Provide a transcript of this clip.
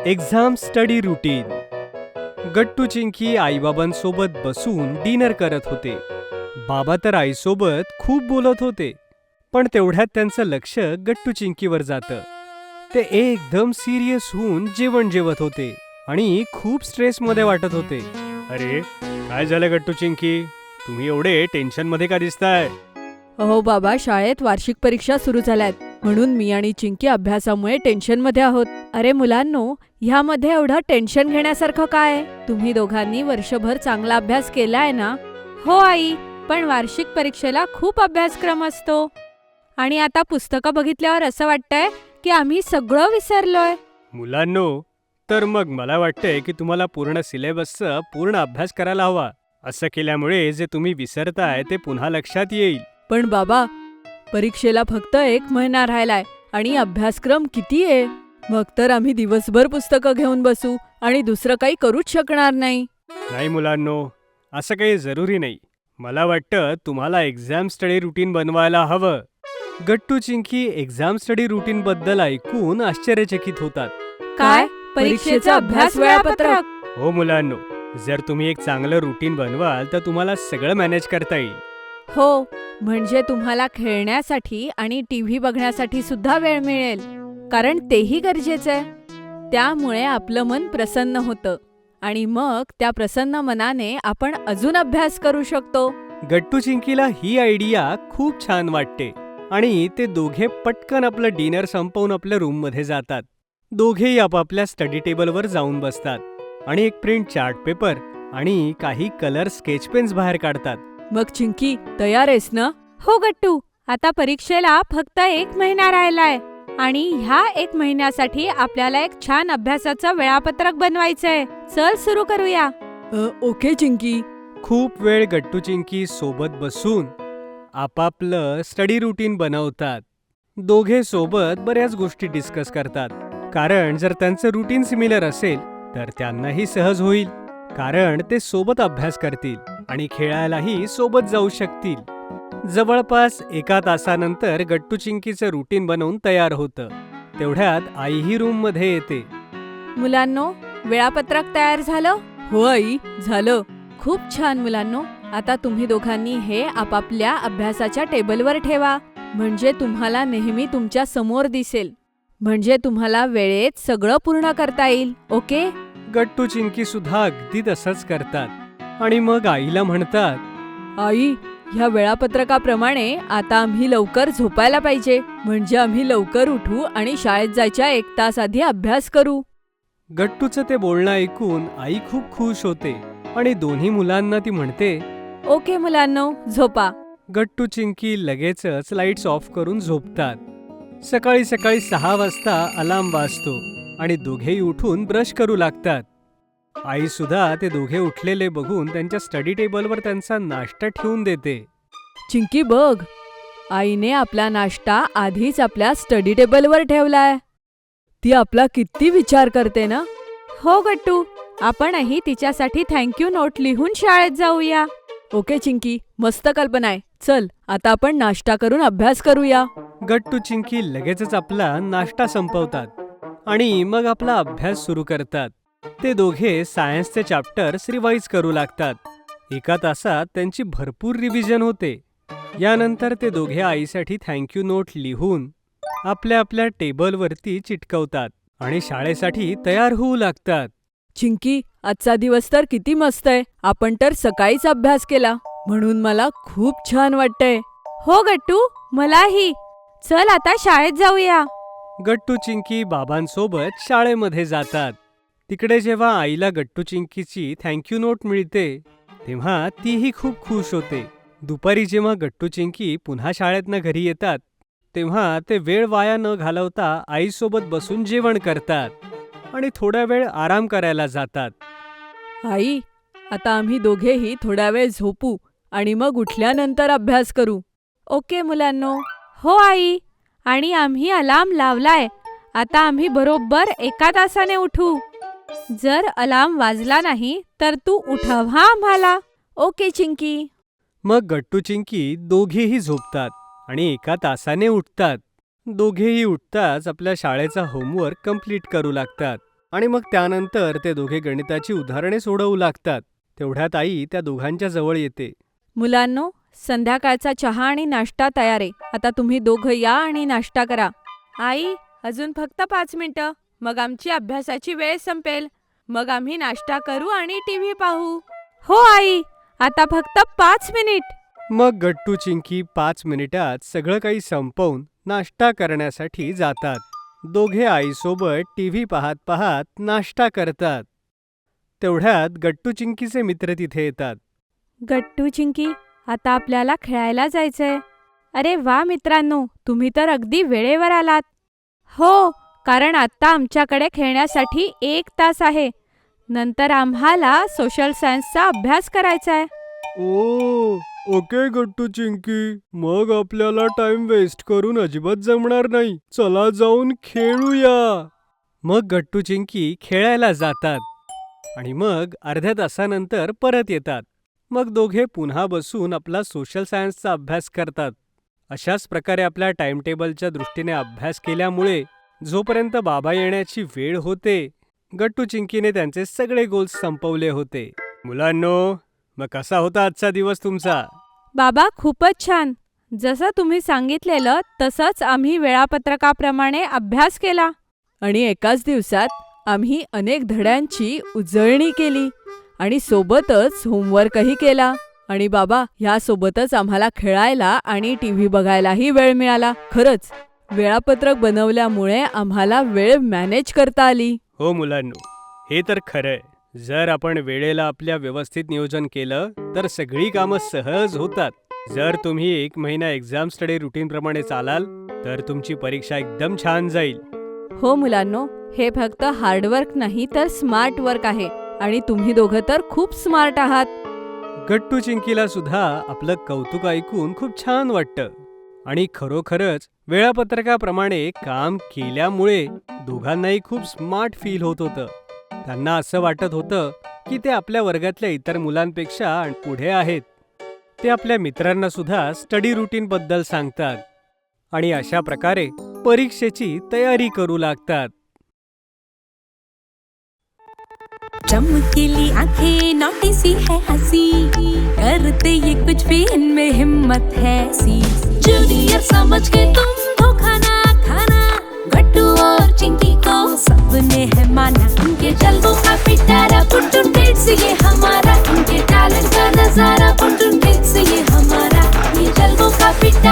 Exam study routine. Gattu Chinki आईबाबांसोबत बसून dinner करत होते. बाबा तर आईसोबत खूप बोलत होते, पण तेवढ्यात त्यांचं लक्ष गट्टू चिंकीवर जातं. ते एकदम सिरियस होऊन जेवण जेवत होते आणि खूप स्ट्रेसमध्ये वाटत होते. अरे, काय झालं गट्टू चिंकी? तुम्ही एवढे टेन्शनमध्ये का दिसताय? अहो बाबा, शाळेत वार्षिक परीक्षा सुरू झाल्यात, म्हणून मी आणि चिंकी अभ्यासामुळे टेन्शनमध्ये आहोत. अरे मुलांनो, ह्यामध्ये एवढं टेन्शन घेण्यासारखं काय? तुम्ही दोघांनी वर्षभर चांगला अभ्यास केलाय ना? हो आई, पण वार्षिक परीक्षेला खूप अभ्यासक्रम असतो आणि आता पुस्तकं बघितल्यावर असं वाटतंय की आम्ही सगळं विसरलोय. मुलांनो, तर मग मला वाटतंय की तुम्हाला पूर्ण सिलेबसचा पूर्ण अभ्यास करायला हवा. असं केल्यामुळे जे तुम्ही विसरताय ते पुन्हा लक्षात येईल. पण बाबा, परीक्षेला फक्त 1 महिना राहिलाय आणि अभ्यासक्रम किती आहे? मग तर आम्ही दिवसभर पुस्तकं घेऊन बसू आणि दुसरं काही करूच शकणार नाही. नाही मुलांनो, असं काही जरुरी नाही. मला वाटतं तुम्हाला एक्झाम स्टडी रुटीन बनवायला हवं. गट्टू चिंकी एक्झाम स्टडी रुटीन बद्दल ऐकून आश्चर्यचकित होतात. काय? परीक्षेचं अभ्यास वेळापत्रक? हो मुलांनो, जर तुम्ही एक चांगलं रुटीन बनवाल तर तुम्हाला सगळं मॅनेज करता येईल. हो, म्हणजे तुम्हाला खेळण्यासाठी आणि टीव्ही बघण्यासाठी सुद्धा वेळ मिळेल, कारण तेही गरजेचं आहे. त्यामुळे आपलं मन प्रसन्न होतं आणि मग त्या प्रसन्न मनाने आपण अजून अभ्यास करू शकतो. गट्टू चिंकीला ही आयडिया खूप छान वाटते आणि ते दोघे पटकन आपलं डिनर संपवून आपल्या रूममध्ये जातात. दोघेही आपापल्या स्टडी टेबलवर जाऊन बसतात आणि एक प्रिंट चार्ट पेपर आणि काही कलर स्केच पेन्स बाहेर काढतात. मग चिंकी, तयार आहेस ना? हो गट्टू, आता परीक्षेला फक्त 1 महिना राहिलाय आणि ह्या 1 महिन्यासाठी आपल्याला एक छान अभ्यासाचं वेळापत्रक बनवायचंय. चल सुरू करूया. ओके चिंकी. खूप वेळ गट्टू चिंकी सोबत बसून आपापलं स्टडी रुटीन बनवतात. दोघे सोबत बऱ्याच गोष्टी डिस्कस करतात, कारण जर त्यांचं रुटीन सिमिलर असेल तर त्यांनाही सहज होईल, कारण ते सोबत अभ्यास करतील आणि खेळायलाही सोबत जाऊ शकतील. जवळपास 1 तासानंतर गट्टू चिंकीचं रुटीन बनवून तयार होतं. तेवढ्यात आईही रूममध्ये येते. मुलांनो, वेळापत्रक तयार झालं? हो आई, झालं. खूप छान मुलांनो. आता तुम्ही दोघांनी हे आपापल्या अभ्यासाच्या टेबलवर ठेवा, म्हणजे तुम्हाला नेहमी तुमच्या समोर दिसेल. म्हणजे तुम्हाला वेळेत सगळं पूर्ण करता येईल. ओके? गट्टू चिंकी सुद्धा अगदी तसंच करतात आणि मग आईला म्हणतात, आई, ह्या वेळापत्रकाप्रमाणे आता आम्ही लवकर झोपायला पाहिजे, म्हणजे आम्ही लवकर उठू आणि शाळेत जायच्या 1 तास आधी अभ्यास करू. गट्टूचं ते बोलणं ऐकून आई खूप खुश होते आणि दोन्ही मुलांना ती म्हणते, ओके मुलांनो, झोपा. गट्टू चिंकी लगेचच लाईट्स ऑफ करून झोपतात. सकाळी सकाळी 6 वाजता अलार्म वाजतो आणि दोघेही उठून ब्रश करू लागतात. आई सुद्धा ते दोघे उठलेले बघून त्यांच्या स्टडी टेबलवर त्यांचा नाश्ता ठेवून देते. चिंकी बघ, आईने आपला नाश्ता आधीच आपल्या स्टडी टेबलवर ठेवलाय. ती आपला किती विचार करते ना? हो गट्टू, आपणही तिच्यासाठी थँक्यू नोट लिहून शाळेत जाऊया. ओके चिंकी, मस्त कल्पना आहे. चल, आता आपण नाश्ता करून अभ्यास करूया. गट्टू चिंकी लगेचच आपला नाश्ता संपवतात आणि मग आपला अभ्यास सुरू करतात. ते दोघे सायन्सचे चॅप्टर्स रिवाईज करू लागतात. 1 तासात त्यांची भरपूर रिव्हिजन होते. यानंतर ते दोघे आईसाठी थँक्यू नोट लिहून आपल्या आपल्या टेबलवरती चिटकवतात आणि शाळेसाठी तयार होऊ लागतात. चिंकी, आजचा दिवस तर किती मस्त आहे. आपण तर सकाळीच अभ्यास केला, म्हणून मला खूप छान वाटतंय. हो गट्टू, मलाही. चल आता शाळेत जाऊया. गट्टू चिंकी बाबांसोबत शाळेमध्ये जातात. तिकडे जेव्हा आईला गट्टू चिंकीची थँक्यू नोट मिळते तेव्हा तीही खूप खुश होते. दुपारी जेव्हा गट्टू चिंकी पुन्हा शाळेतनं घरी येतात तेव्हा ते वेळ वाया न घालवता आईसोबत बसून जेवण करतात आणि थोडा वेळ आराम करायला जातात. आई, आता आम्ही दोघेही थोडा वेळ झोपू आणि मग उठल्यानंतर अभ्यास करू. ओके मुलांनो. हो आई, आणि आम्ही अलार्म लावलाय. आता आम्ही बरोबर 1 तासाने उठू. जर अलार्म वाजला नाही तर तू उठव हा आम्हाला. ओके चिंकी. मग गट्टू चिंकी दोघेही झोपतात आणि 1 तासाने उठतात. दोघेही उठताच आपल्या शाळेचा होमवर्क कंप्लीट करू लागतात. आणि मग त्यानंतर ते दोघे गणिताची उदाहरणे सोडवू लागतात. तेवढ्यात आई त्या दोघांच्या जवळ येते. मुलांनो, संध्याकाळचा चहा आणि नाश्ता तयार आहे. आता तुम्ही दोघं या आणि नाश्ता करा. आई, अजून फक्त 5 मिनिटं, मग आमची अभ्यासाची वेळ संपेल. मग आम्ही नाश्ता करू आणि टीव्ही पाहू. हो आई, आता फक्त 5 मिनिट. मग गट्टू चिंकी 5 मिनिटात सगळं काही संपवून नाश्ता करण्यासाठी जातात. दोघे आईसोबत टीव्ही पाहत पाहत नाश्ता करतात. तेवढ्यात गट्टू चिंकीचे मित्र तिथे येतात. गट्टू चिंकी, आता आपल्याला खेळायला जायचंय. अरे वा मित्रांनो, तुम्ही तर अगदी वेळेवर आलात. हो, कारण आता आमच्याकडे खेळण्यासाठी 1 तास आहे. नंतर आम्हाला सोशल सायन्सचा अभ्यास करायचा आहे. ओ, ओके गट्टू चिंकी, मग आपल्याला टाइम वेस्ट करून अजिबात जमणार नाही. चला जाऊन खेळूया. मग गट्टू चिंकी खेळायला जातात आणि मग अर्ध्या तासानंतर परत येतात. मग दोघे पुन्हा बसून आपला सोशल सायन्सचा अभ्यास करतात. अशाच प्रकारे आपल्या टाइम टेबलच्या दृष्टीने अभ्यास केल्यामुळे जोपर्यंत बाबा येण्याची वेळ होते, गट्टू चिंकीने त्यांचे सगळे गोल्स संपवले होते. मुलांनो, मग कसा होता आजचा दिवस तुमचा? बाबा, खूपच छान. जसं तुम्ही सांगितलेलं तसंच आम्ही वेळापत्रकाप्रमाणे अभ्यास केला. आणि एकाच दिवसात आम्ही अनेक धड्यांची उजळणी केली आणि सोबतच होमवर्कही केला. आणि बाबा, ह्यासोबतच आम्हाला खेळायला आणि टीव्ही बघायलाही वेळ मिळाला. खरंच, वेळापत्रक बनवल्यामुळे आम्हाला वेळ मॅनेज करता आली. हो मुलांनो, हे तर खरंय. जर आपण वेळेला आपल्या व्यवस्थित नियोजन केलं तर सगळी कामं सहज होतात. जर तुम्ही 1 महिना एक्झाम स्टडी रुटीन प्रमाणे चालाल तर तुमची परीक्षा एकदम छान जाईल. हो मुलांनो, हे फक्त हार्डवर्क नाही तर स्मार्ट वर्क आहे. आणि तुम्ही दोघं तर खूप स्मार्ट आहात. गट्टू चिंकीला सुद्धा आपलं कौतुक ऐकून खूप छान वाटतं. आणि खरोखरच वेळापत्रकाप्रमाणे काम केल्यामुळे दोघांनाही खूप स्मार्ट फील होत होतं. त्यांना असं वाटत होतं की ते आपल्या वर्गातल्या इतर मुलांपेक्षा पुढे आहेत. ते आपल्या मित्रांना सुद्धा स्टडी रुटीन बद्दल सांगतात आणि अशा प्रकारे परीक्षेची तयारी करू लागतात. चमकीली आंखें, नोटी सी है हंसी, करते ये कुछ भी इनमें हिम्मत है सी. जूनियर समझ के तुम धोखा ना खाना, गट्टू और चिंकी को सबने है माना. इनके जलवों का पिटारा, पुटुन किड्स ये हमारा. इनके टैलेंट का नजारा, पुटुन किड्स ये हमारा. ये जलवों का पिटारा.